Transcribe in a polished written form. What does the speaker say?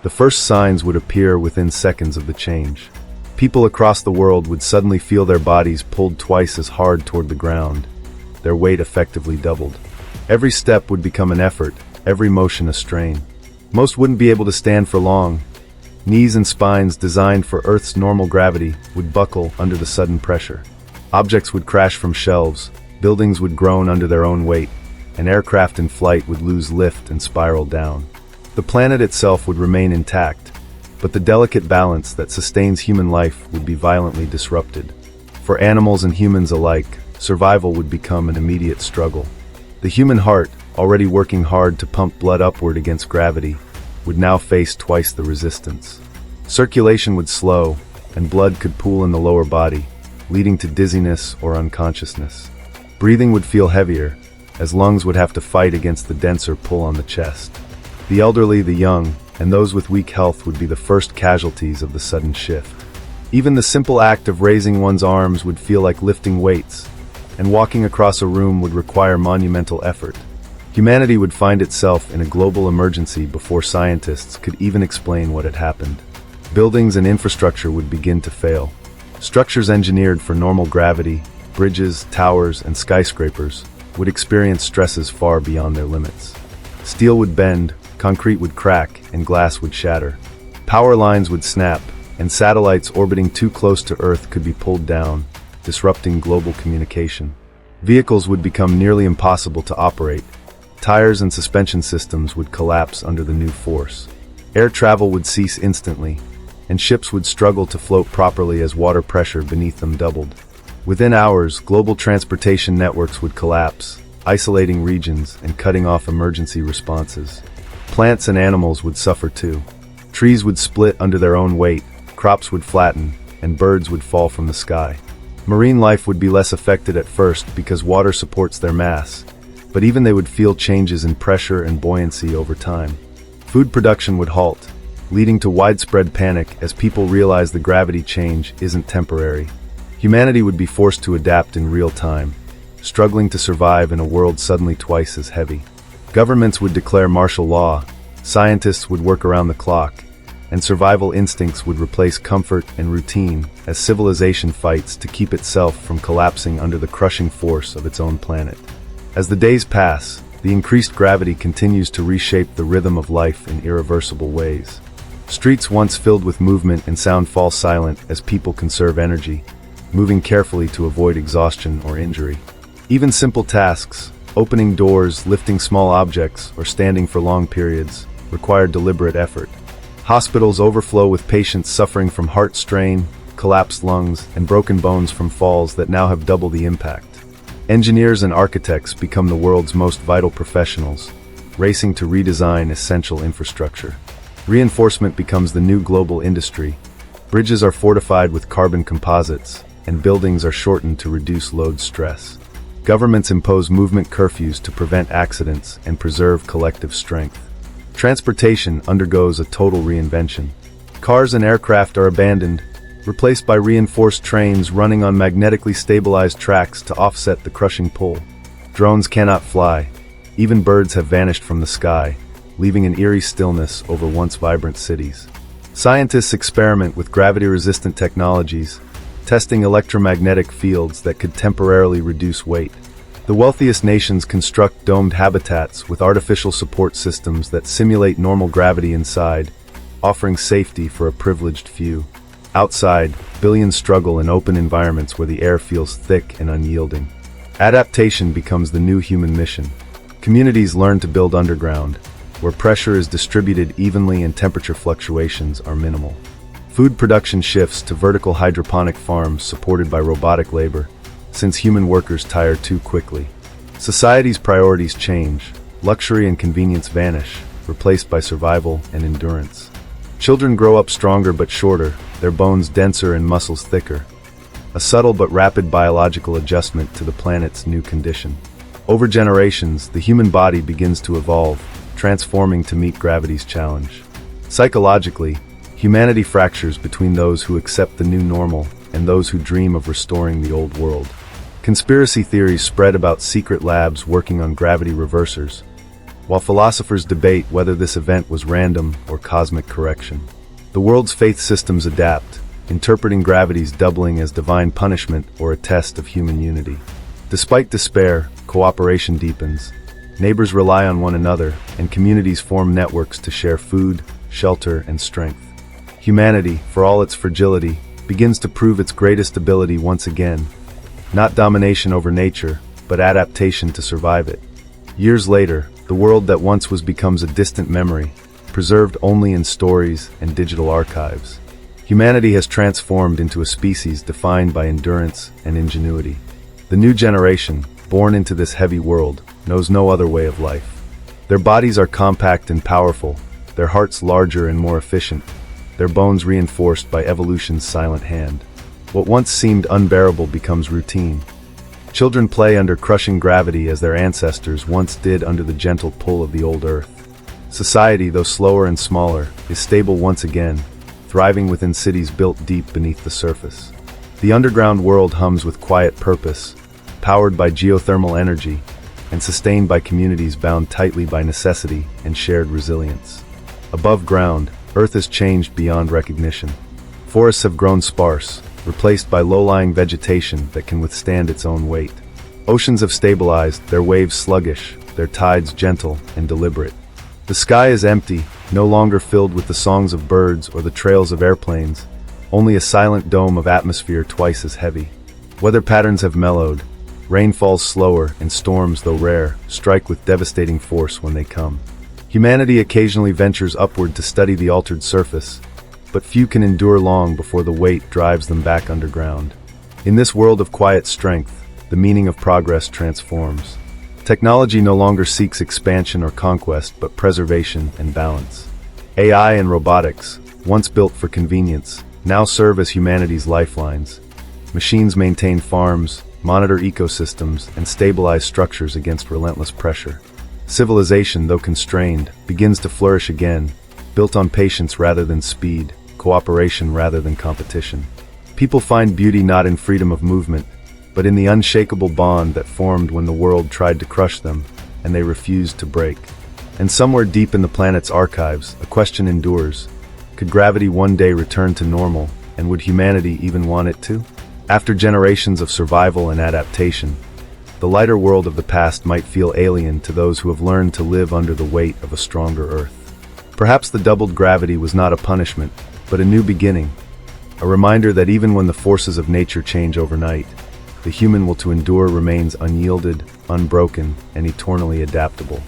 The first signs would appear within seconds of the change. People across the world would suddenly feel their bodies pulled twice as hard toward the ground. Their weight effectively doubled. Every step would become an effort, every motion a strain. Most wouldn't be able to stand for long. Knees and spines designed for Earth's normal gravity would buckle under the sudden pressure. Objects would crash from shelves, buildings would groan under their own weight, and aircraft in flight would lose lift and spiral down. The planet itself would remain intact, but the delicate balance that sustains human life would be violently disrupted. For animals and humans alike, survival would become an immediate struggle. The human heart, already working hard to pump blood upward against gravity, would now face twice the resistance. Circulation would slow, and blood could pool in the lower body, leading to dizziness or unconsciousness. Breathing would feel heavier, as lungs would have to fight against the denser pull on the chest. The elderly, the young, and those with weak health would be the first casualties of the sudden shift. Even the simple act of raising one's arms would feel like lifting weights, and walking across a room would require monumental effort. Humanity would find itself in a global emergency before scientists could even explain what had happened. Buildings and infrastructure would begin to fail. Structures engineered for normal gravity, bridges, towers, and skyscrapers, would experience stresses far beyond their limits. Steel would bend, concrete would crack, and glass would shatter. Power lines would snap, and satellites orbiting too close to Earth could be pulled down, disrupting global communication. Vehicles would become nearly impossible to operate. Tires and suspension systems would collapse under the new force. Air travel would cease instantly, and ships would struggle to float properly as water pressure beneath them doubled. Within hours, global transportation networks would collapse, isolating regions and cutting off emergency responses. Plants and animals would suffer too. Trees would split under their own weight, crops would flatten, and birds would fall from the sky. Marine life would be less affected at first because water supports their mass, but even they would feel changes in pressure and buoyancy over time. Food production would halt, leading to widespread panic as people realize the gravity change isn't temporary. Humanity would be forced to adapt in real time, struggling to survive in a world suddenly twice as heavy. Governments would declare martial law, scientists would work around the clock, and survival instincts would replace comfort and routine as civilization fights to keep itself from collapsing under the crushing force of its own planet. As the days pass, the increased gravity continues to reshape the rhythm of life in irreversible ways. Streets once filled with movement and sound fall silent as people conserve energy, moving carefully to avoid exhaustion or injury. Even simple tasks, opening doors, lifting small objects, or standing for long periods, require deliberate effort. Hospitals overflow with patients suffering from heart strain, collapsed lungs, and broken bones from falls that now have double the impact. Engineers and architects become the world's most vital professionals, racing to redesign essential infrastructure. Reinforcement becomes the new global industry. Bridges are fortified with carbon composites, and buildings are shortened to reduce load stress. Governments impose movement curfews to prevent accidents and preserve collective strength. Transportation undergoes a total reinvention. Cars and aircraft are abandoned, replaced by reinforced trains running on magnetically stabilized tracks to offset the crushing pull. Drones cannot fly. Even birds have vanished from the sky, leaving an eerie stillness over once vibrant cities. Scientists experiment with gravity-resistant technologies, testing electromagnetic fields that could temporarily reduce weight. The wealthiest nations construct domed habitats with artificial support systems that simulate normal gravity inside, offering safety for a privileged few. Outside, billions struggle in open environments where the air feels thick and unyielding. Adaptation becomes the new human mission. Communities learn to build underground, where pressure is distributed evenly and temperature fluctuations are minimal. Food production shifts to vertical hydroponic farms supported by robotic labor, since human workers tire too quickly. Society's priorities change. Luxury and convenience vanish, replaced by survival and endurance. Children grow up stronger but shorter, their bones denser and muscles thicker. A subtle but rapid biological adjustment to the planet's new condition. Over generations, the human body begins to evolve, transforming to meet gravity's challenge. Psychologically, humanity fractures between those who accept the new normal and those who dream of restoring the old world. Conspiracy theories spread about secret labs working on gravity reversers, while philosophers debate whether this event was random or cosmic correction. The world's faith systems adapt, interpreting gravity's doubling as divine punishment or a test of human unity. Despite despair, cooperation deepens. Neighbors rely on one another, and communities form networks to share food, shelter, and strength. Humanity, for all its fragility, begins to prove its greatest ability once again. Not domination over nature, but adaptation to survive it. Years later, the world that once was becomes a distant memory, preserved only in stories and digital archives. Humanity has transformed into a species defined by endurance and ingenuity. The new generation, born into this heavy world, knows no other way of life. Their bodies are compact and powerful, their hearts larger and more efficient, their bones reinforced by evolution's silent hand. What once seemed unbearable becomes routine. Children play under crushing gravity as their ancestors once did under the gentle pull of the old earth. Society, though slower and smaller, is stable once again, thriving within cities built deep beneath the surface. The underground world hums with quiet purpose, powered by geothermal energy, and sustained by communities bound tightly by necessity and shared resilience. Above ground, Earth has changed beyond recognition. Forests have grown sparse, replaced by low-lying vegetation that can withstand its own weight. Oceans have stabilized, their waves sluggish, their tides gentle and deliberate. The sky is empty, no longer filled with the songs of birds or the trails of airplanes, only a silent dome of atmosphere twice as heavy. Weather patterns have mellowed. Rain falls slower, and storms, though rare, strike with devastating force when they come. Humanity occasionally ventures upward to study the altered surface, but few can endure long before the weight drives them back underground. In this world of quiet strength, the meaning of progress transforms. Technology no longer seeks expansion or conquest, but preservation and balance. AI and robotics, once built for convenience, now serve as humanity's lifelines. Machines maintain farms, monitor ecosystems, and stabilize structures against relentless pressure. Civilization, though constrained, begins to flourish again, built on patience rather than speed, cooperation rather than competition. People find beauty not in freedom of movement, but in the unshakable bond that formed when the world tried to crush them, and they refused to break. And somewhere deep in the planet's archives, a question endures. Could gravity one day return to normal, and would humanity even want it to? After generations of survival and adaptation, the lighter world of the past might feel alien to those who have learned to live under the weight of a stronger Earth. Perhaps the doubled gravity was not a punishment, but a new beginning, a reminder that even when the forces of nature change overnight, the human will to endure remains unyielded, unbroken, and eternally adaptable.